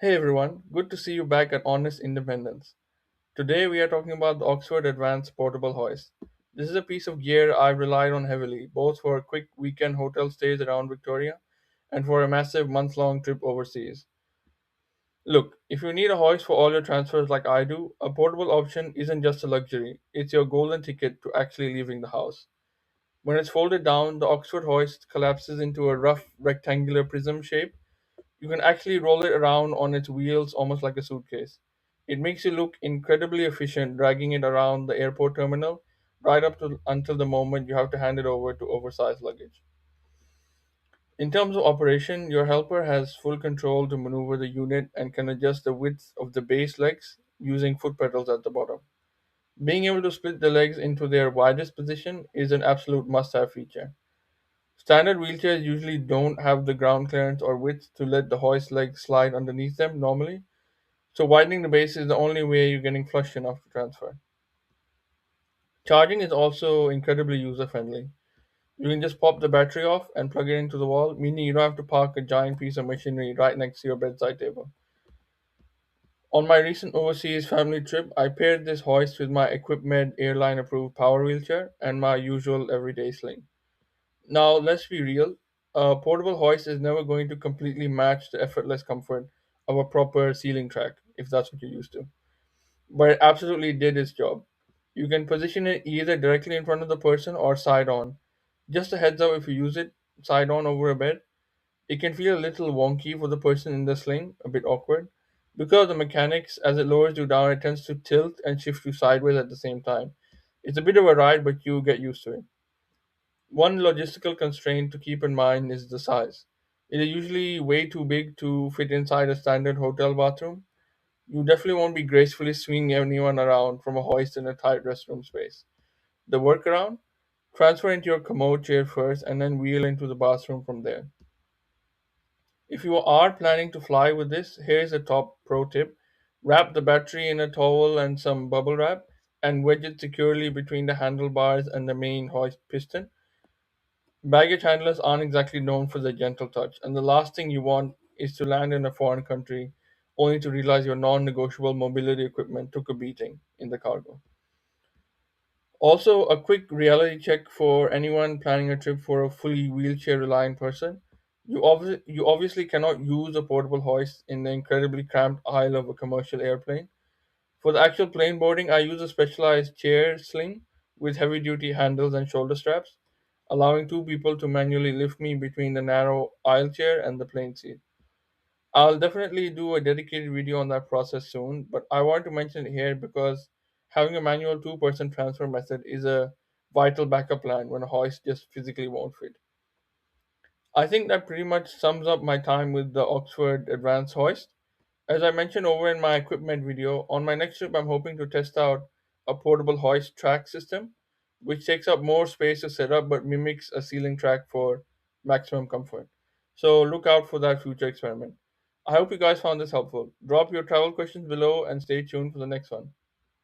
Hey everyone, good to see you back at Honest Independence. Today we are talking about the Oxford Advanced Portable Hoist. This is a piece of gear I've relied on heavily, both for quick weekend hotel stays around Victoria and for a massive month long trip overseas. Look, if you need a hoist for all your transfers like I do, a portable option isn't just a luxury, it's your golden ticket to actually leaving the house. When it's folded down, the Oxford hoist collapses into a rough rectangular prism shape. You can actually roll it around on its wheels almost like a suitcase. It makes you look incredibly efficient dragging it around the airport terminal right up to until the moment you have to hand it over to oversized luggage. In terms of operation, your helper has full control to maneuver the unit and can adjust the width of the base legs using foot pedals at the bottom. Being able to split the legs into their widest position is an absolute must have feature. Standard wheelchairs usually don't have the ground clearance or width to let the hoist legs slide underneath them normally, so widening the base is the only way you're getting flush enough to transfer. Charging is also incredibly user friendly. You can just pop the battery off and plug it into the wall, meaning you don't have to park a giant piece of machinery right next to your bedside table. On my recent overseas family trip, I paired this hoist with my Equipmed airline approved power wheelchair and my usual everyday sling. Now, let's be real, a portable hoist is never going to completely match the effortless comfort of a proper ceiling track, if that's what you're used to. But it absolutely did its job. You can position it either directly in front of the person or side on. Just a heads up, if you use it side on over a bed, it can feel a little wonky for the person in the sling, a bit awkward. Because of the mechanics, as it lowers you down, it tends to tilt and shift you sideways at the same time. It's a bit of a ride, but you get used to it. One logistical constraint to keep in mind is the size. It is usually way too big to fit inside a standard hotel bathroom. You definitely won't be gracefully swinging anyone around from a hoist in a tight restroom space. The workaround? Transfer into your commode chair first and then wheel into the bathroom from there. If you are planning to fly with this, here's a top pro tip. Wrap the battery in a towel and some bubble wrap and wedge it securely between the handlebars and the main hoist piston. Baggage handlers aren't exactly known for their gentle touch, and the last thing you want is to land in a foreign country only to realize your non negotiable mobility equipment took a beating in the cargo. Also, a quick reality check for anyone planning a trip for a fully wheelchair reliant person. You obviously cannot use a portable hoist in the incredibly cramped aisle of a commercial airplane. For the actual plane boarding, I use a specialized chair sling with heavy duty handles and shoulder straps, allowing two people to manually lift me between the narrow aisle chair and the plane seat. I'll definitely do a dedicated video on that process soon, but I want to mention it here because having a manual two-person transfer method is a vital backup plan when a hoist just physically won't fit. I think that pretty much sums up my time with the Oxford Advanced Hoist. As I mentioned over in my equipment video, on my next trip I'm hoping to test out a portable hoist track system, which takes up more space to set up but mimics a ceiling track for maximum comfort. So look out for that future experiment. I hope you guys found this helpful. Drop your travel questions below and stay tuned for the next one.